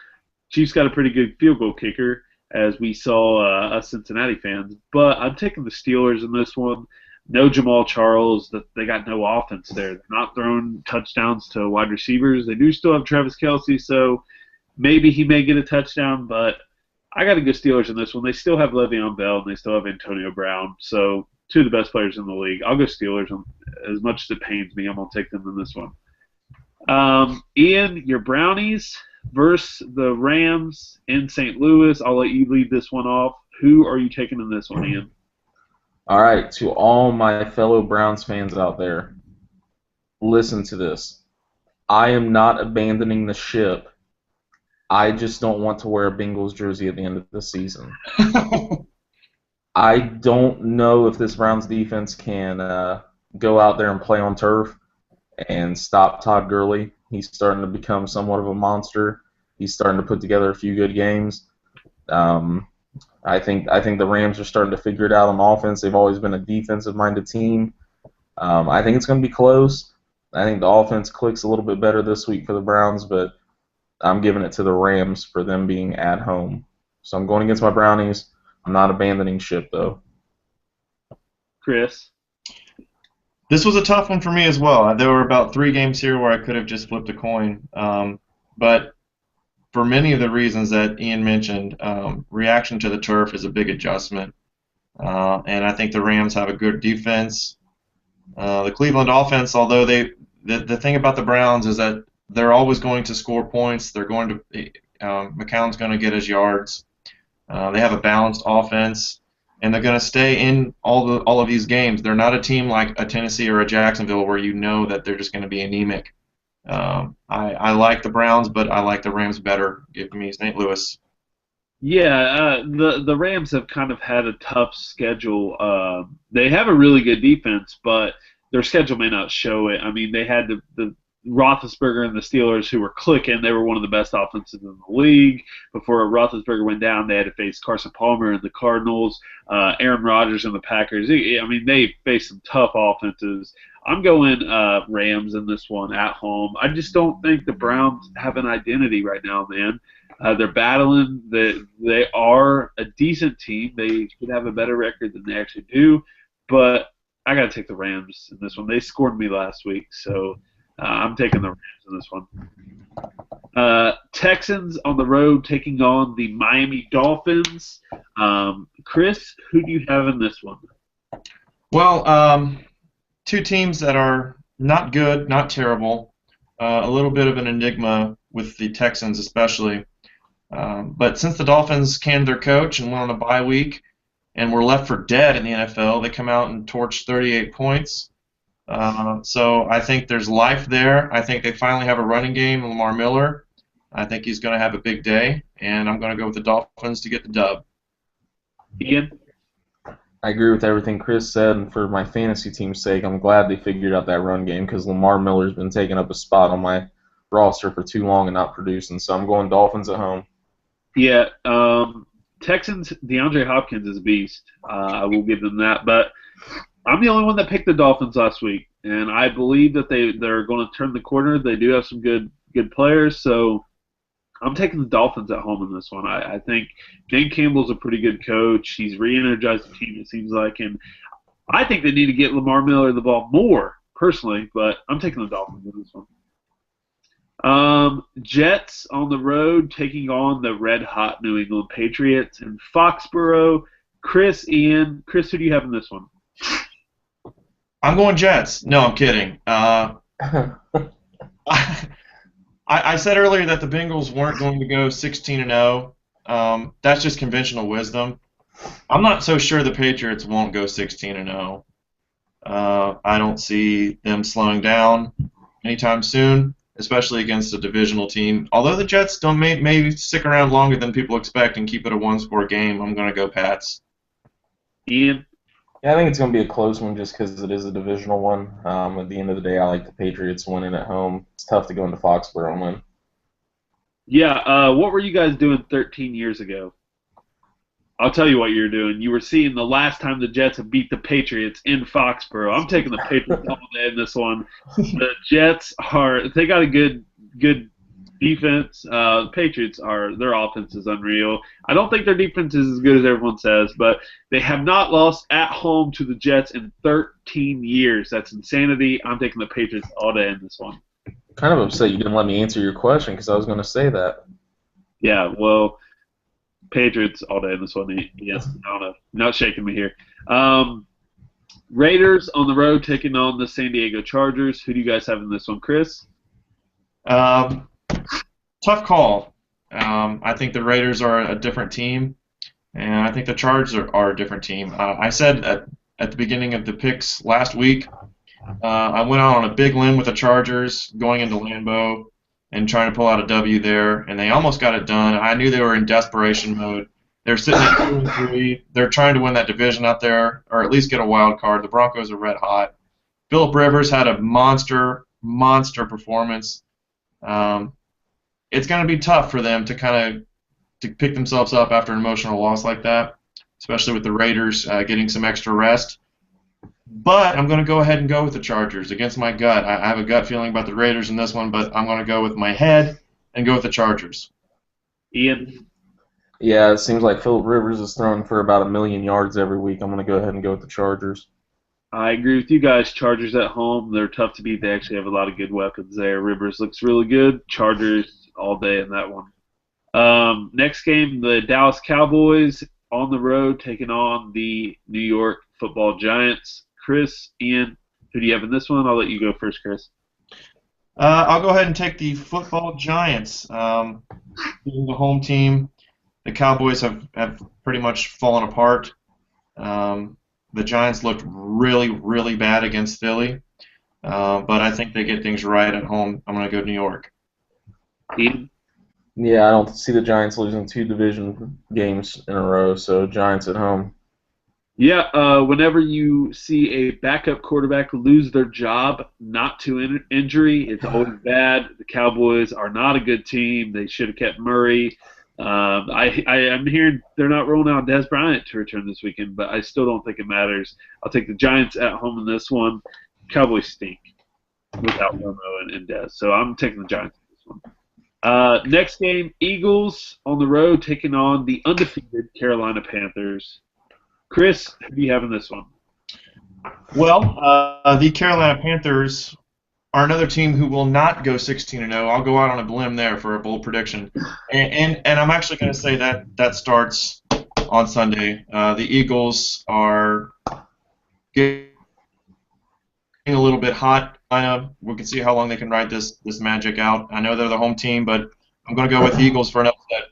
Chiefs got a pretty good field goal kicker, as we saw us Cincinnati fans. But I'm taking the Steelers in this one. No Jamal Charles. They got no offense there. They're not throwing touchdowns to wide receivers. They do still have Travis Kelce, so maybe he may get a touchdown, but I got to go Steelers in this one. They still have Le'Veon Bell, and they still have Antonio Brown, so two of the best players in the league. I'll go Steelers. As much as it pains me, I'm going to take them in this one. Ian, your Brownies versus the Rams in St. Louis. I'll let you lead this one off. Who are you taking in this one, Ian? All right, to all my fellow Browns fans out there, listen to this. I am not abandoning the ship. I just don't want to wear a Bengals jersey at the end of the season. I don't know if this Browns defense can go out there and play on turf and stop Todd Gurley. He's starting to become somewhat of a monster. He's starting to put together a few good games. I think the Rams are starting to figure it out on offense. They've always been a defensive-minded team. I think it's going to be close. I think the offense clicks a little bit better this week for the Browns, but I'm giving it to the Rams for them being at home. So I'm going against my Brownies. I'm not abandoning ship, though. Chris? This was a tough one for me as well. There were about 3 games here where I could have just flipped a coin. But for many of the reasons that Ian mentioned, reaction to the turf is a big adjustment. And I think the Rams have a good defense. The Cleveland offense, although the thing about the Browns is that they're always going to score points. They're going to McCown's going to get his yards. They have a balanced offense, and they're going to stay in all of these games. They're not a team like a Tennessee or a Jacksonville where you know that they're just going to be anemic. I like the Browns, but I like the Rams better. Give me St. Louis. Yeah, the Rams have kind of had a tough schedule. They have a really good defense, but their schedule may not show it. I mean, they had the Roethlisberger and the Steelers who were clicking. They were one of the best offenses in the league. Before Roethlisberger went down, they had to face Carson Palmer and the Cardinals, Aaron Rodgers and the Packers. I mean, they faced some tough offenses. I'm going Rams in this one at home. I just don't think the Browns have an identity right now, man. They're battling. They are a decent team. They should have a better record than they actually do. But I got to take the Rams in this one. They scored me last week, so I'm taking the Rams in this one. Texans on the road taking on the Miami Dolphins. Chris, who do you have in this one? Well, 2 teams that are not good, not terrible. A little bit of an enigma with the Texans especially. But since the Dolphins canned their coach and went on a bye week and were left for dead in the NFL, they come out and torched 38 points. So I think there's life there. I think they finally have a running game, Lamar Miller. I think he's going to have a big day, and I'm going to go with the Dolphins to get the dub. Ian? I agree with everything Chris said, and for my fantasy team's sake, I'm glad they figured out that run game because Lamar Miller's been taking up a spot on my roster for too long and not producing, so I'm going Dolphins at home. Yeah, Texans, DeAndre Hopkins is a beast. I will give them that, but I'm the only one that picked the Dolphins last week, and I believe that they're going to turn the corner. They do have some good players, so I'm taking the Dolphins at home in this one. I think Dan Campbell's a pretty good coach. He's re-energized the team, it seems like, and I think they need to get Lamar Miller the ball more, personally, but I'm taking the Dolphins in this one. Jets on the road taking on the red-hot New England Patriots in Foxborough. Chris, Ian. Chris, who do you have in this one? I'm going Jets. No, I'm kidding. I said earlier that the Bengals weren't going to go 16-0. That's just conventional wisdom. I'm not so sure the Patriots won't go 16-0. I don't see them slowing down anytime soon, especially against a divisional team. Although the Jets don't may stick around longer than people expect and keep it a one-score game, I'm going to go Pats. Ian? Yeah, I think it's going to be a close one just because it is a divisional one. At the end of the day, I like the Patriots winning at home. It's tough to go into Foxborough and win. Yeah, what were you guys doing 13 years ago? I'll tell you what you're doing. You were seeing the last time the Jets have beat the Patriots in Foxborough. I'm taking the Patriots all day in this one. The Jets they got a good defense. The Patriots their offense is unreal. I don't think their defense is as good as everyone says, but they have not lost at home to the Jets in 13 years. That's insanity. I'm taking the Patriots all day in this one. Kind of upset you didn't let me answer your question because I was going to say that. Yeah, well, Patriots all day in this one. Yes, I don't know. Not shaking me here. Raiders on the road taking on the San Diego Chargers. Who do you guys have in this one, Chris? Tough call. I think the Raiders are a different team, and I think the Chargers are a different team. I said at the beginning of the picks last week, I went out on a big limb with the Chargers going into Lambeau and trying to pull out a W there, and they almost got it done. I knew they were in desperation mode. They're sitting at 2-3. They're trying to win that division out there, or at least get a wild card. The Broncos are red hot. Phillip Rivers had a monster performance. It's going to be tough for them to pick themselves up after an emotional loss like that, especially with the Raiders getting some extra rest. But I'm going to go ahead and go with the Chargers against my gut. I have a gut feeling about the Raiders in this one, but I'm going to go with my head and go with the Chargers. Ian? Yeah, it seems like Phillip Rivers is throwing for about 1,000,000 yards every week. I'm going to go ahead and go with the Chargers. I agree with you guys. Chargers at home, they're tough to beat. They actually have a lot of good weapons there. Rivers looks really good. Chargers all day in that one. Next game, the Dallas Cowboys on the road taking on the New York Football Giants. Chris, Ian, who do you have in this one? I'll let you go first, Chris. I'll go ahead and take the Football Giants. Being the home team, the Cowboys have pretty much fallen apart. The Giants looked really, really bad against Philly, but I think they get things right at home. I'm going to go New York. Ian? Yeah, I don't see the Giants losing 2 division games in a row, so Giants at home. Yeah, whenever you see a backup quarterback lose their job not to injury, it's always bad. The Cowboys are not a good team. They should have kept Murray. I'm hearing they're not rolling out Dez Bryant to return this weekend, but I still don't think it matters. I'll take the Giants at home in this one. Cowboys stink without Romo and Dez, so I'm taking the Giants in this one. Next game, Eagles on the road taking on the undefeated Carolina Panthers. Chris, who do you have in this one? Well, the Carolina Panthers are another team who will not go 16-0. I'll go out on a limb there for a bold prediction, and I'm actually going to say that starts on Sunday. The Eagles are getting a little bit hot. We can see how long they can ride this magic out. I know they're the home team, but I'm going to go with the Eagles for an upset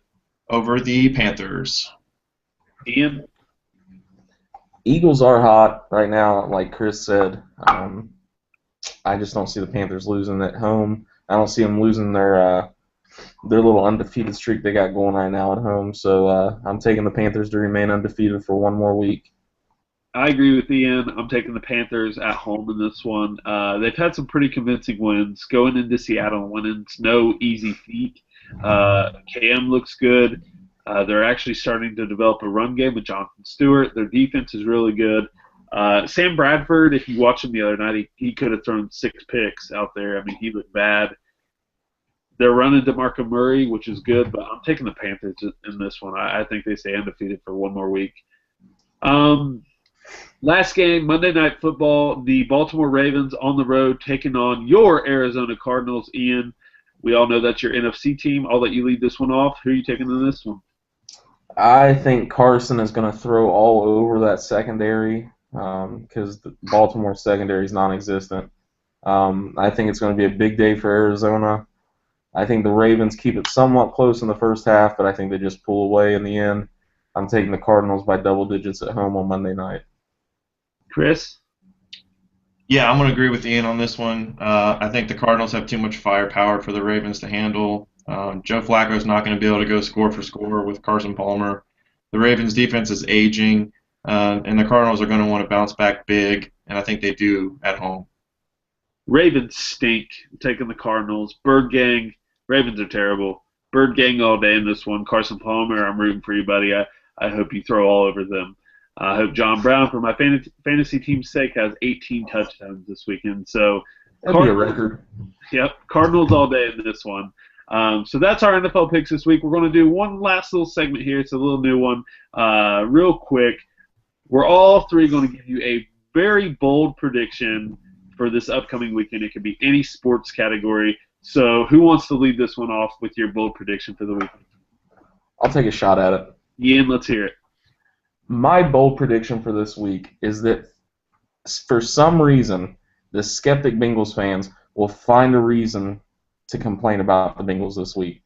over the Panthers. Ian? Eagles are hot right now, like Chris said. I just don't see the Panthers losing at home. I don't see them losing their little undefeated streak they got going right now at home. So I'm taking the Panthers to remain undefeated for one more week. I agree with Ian. I'm taking the Panthers at home in this one. They've had some pretty convincing wins. Going into Seattle and winning's no easy feat. Cam looks good. They're actually starting to develop a run game with Jonathan Stewart. Their defense is really good. Sam Bradford, if you watched him the other night, he could have thrown 6 picks out there. I mean, he looked bad. They're running DeMarco Murray, which is good, but I'm taking the Panthers in this one. I think they stay undefeated for one more week. Last game, Monday Night Football, the Baltimore Ravens on the road taking on your Arizona Cardinals. Ian, we all know that's your NFC team. I'll let you lead this one off. Who are you taking in this one? I think Carson is going to throw all over that secondary because the Baltimore secondary is non-existent. I think it's going to be a big day for Arizona. I think the Ravens keep it somewhat close in the first half, but I think they just pull away in the end. I'm taking the Cardinals by double digits at home on Monday night. Chris? Yeah, I'm going to agree with Ian on this one. I think the Cardinals have too much firepower for the Ravens to handle. Joe Flacco's not going to be able to go score for score with Carson Palmer. The Ravens' defense is aging, and the Cardinals are going to want to bounce back big, and I think they do at home. Ravens stink. I'm taking the Cardinals. Bird Gang. Ravens are terrible. Bird Gang all day in this one. Carson Palmer, I'm rooting for you, buddy. I hope you throw all over them. I hope John Brown, for my fantasy team's sake, has 18 touchdowns this weekend. So, That'd be a record. Yep, Cardinals all day in this one. So that's our NFL picks this week. We're going to do one last little segment here. It's a little new one. Real quick, we're all three going to give you a very bold prediction for this upcoming weekend. It could be any sports category. So who wants to lead this one off with your bold prediction for the weekend? I'll take a shot at it. Ian, let's hear it. My bold prediction for this week is that for some reason, the skeptic Bengals fans will find a reason to complain about the Bengals this week.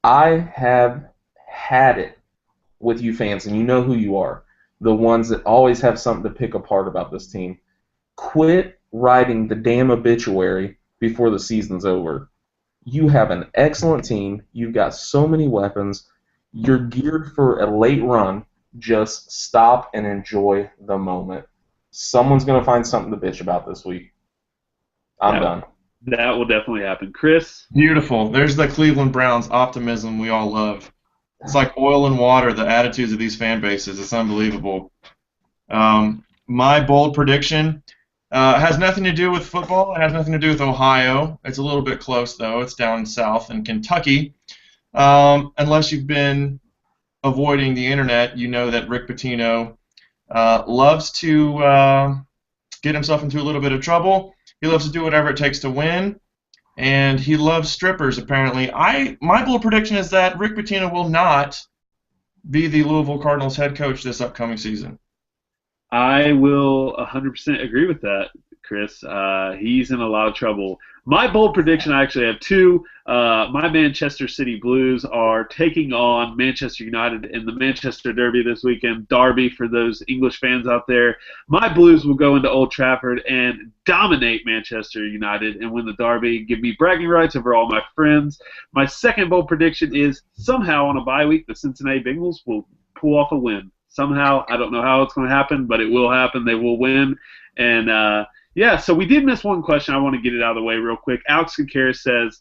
I have had it with you fans, and you know who you are, the ones that always have something to pick apart about this team. Quit writing the damn obituary before the season's over. You have an excellent team. You've got so many weapons. You're geared for a late run. Just stop and enjoy the moment. Someone's going to find something to bitch about this week. I'm done. That will definitely happen. Chris? Beautiful. There's the Cleveland Browns optimism we all love. It's like oil and water, the attitudes of these fan bases. It's unbelievable. My bold prediction has nothing to do with football. It has nothing to do with Ohio. It's a little bit close, though. It's down south in Kentucky. Unless you've been avoiding the internet, you know that Rick Pitino loves to get himself into a little bit of trouble. He loves to do whatever it takes to win, and he loves strippers, apparently. My bold prediction is that Rick Pitino will not be the Louisville Cardinals head coach this upcoming season. I will 100% agree with that, Chris. He's in a lot of trouble. My bold prediction, I actually have two. My Manchester City Blues are taking on Manchester United in the Manchester Derby this weekend. Derby for those English fans out there. My Blues will go into Old Trafford and dominate Manchester United and win the Derby. Give me bragging rights over all my friends. My second bold prediction is somehow on a bye week, the Cincinnati Bengals will pull off a win. Somehow, I don't know how it's going to happen, but it will happen. They will win. And, yeah, so we did miss one question. I want to get it out of the way real quick. Alex Gutierrez says,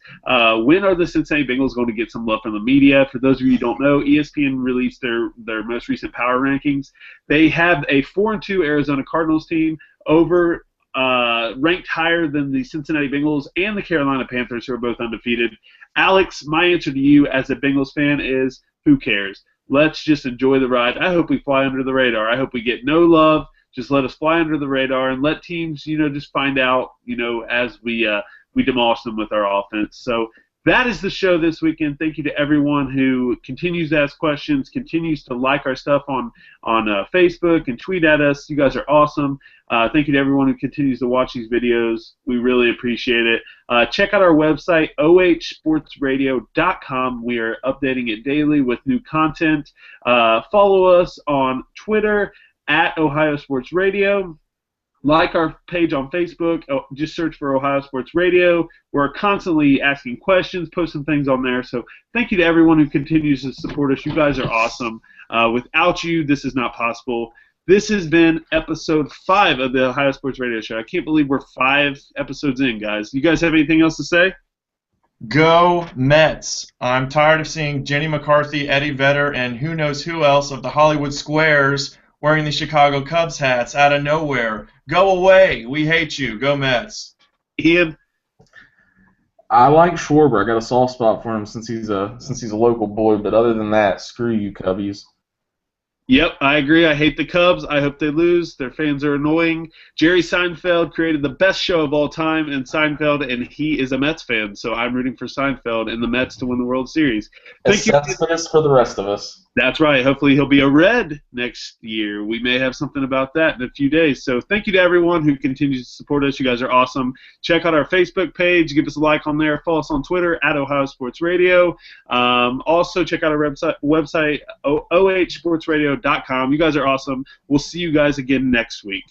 when are the Cincinnati Bengals going to get some love from the media? For those of you who don't know, ESPN released their most recent power rankings. They have a 4-2 Arizona Cardinals team over ranked higher than the Cincinnati Bengals and the Carolina Panthers, who are both undefeated. Alex, my answer to you as a Bengals fan is, who cares? Let's just enjoy the ride. I hope we fly under the radar. I hope we get no love. Just let us fly under the radar and let teams, just find out, as we demolish them with our offense. So that is the show this weekend. Thank you to everyone who continues to ask questions, continues to like our stuff on Facebook and tweet at us. You guys are awesome. Thank you to everyone who continues to watch these videos. We really appreciate it. Check out our website, ohsportsradio.com. We are updating it daily with new content. Follow us on Twitter at Ohio Sports Radio. Like our page on Facebook. Just search for Ohio Sports Radio. We're constantly asking questions, posting things on there. So thank you to everyone who continues to support us. You guys are awesome. Without you, this is not possible. This has been episode 5 of the Ohio Sports Radio Show. I can't believe we're 5 episodes in, guys. You guys have anything else to say? Go Mets. I'm tired of seeing Jenny McCarthy, Eddie Vedder, and who knows who else of the Hollywood Squares wearing the Chicago Cubs hats out of nowhere. Go away. We hate you. Go Mets. Ian? I like Schwarber. I got a soft spot for him since he's a local boy, but other than that, screw you, Cubbies. Yep, I agree. I hate the Cubs. I hope they lose. Their fans are annoying. Jerry Seinfeld created the best show of all time in Seinfeld, and he is a Mets fan, so I'm rooting for Seinfeld and the Mets to win the World Series. Thank you for the rest of us. That's right. Hopefully he'll be a Red next year. We may have something about that in a few days. So thank you to everyone who continues to support us. You guys are awesome. Check out our Facebook page. Give us a like on there. Follow us on Twitter at Ohio Sports Radio. Also check out our website ohsportsradio.com. You guys are awesome. We'll see you guys again next week.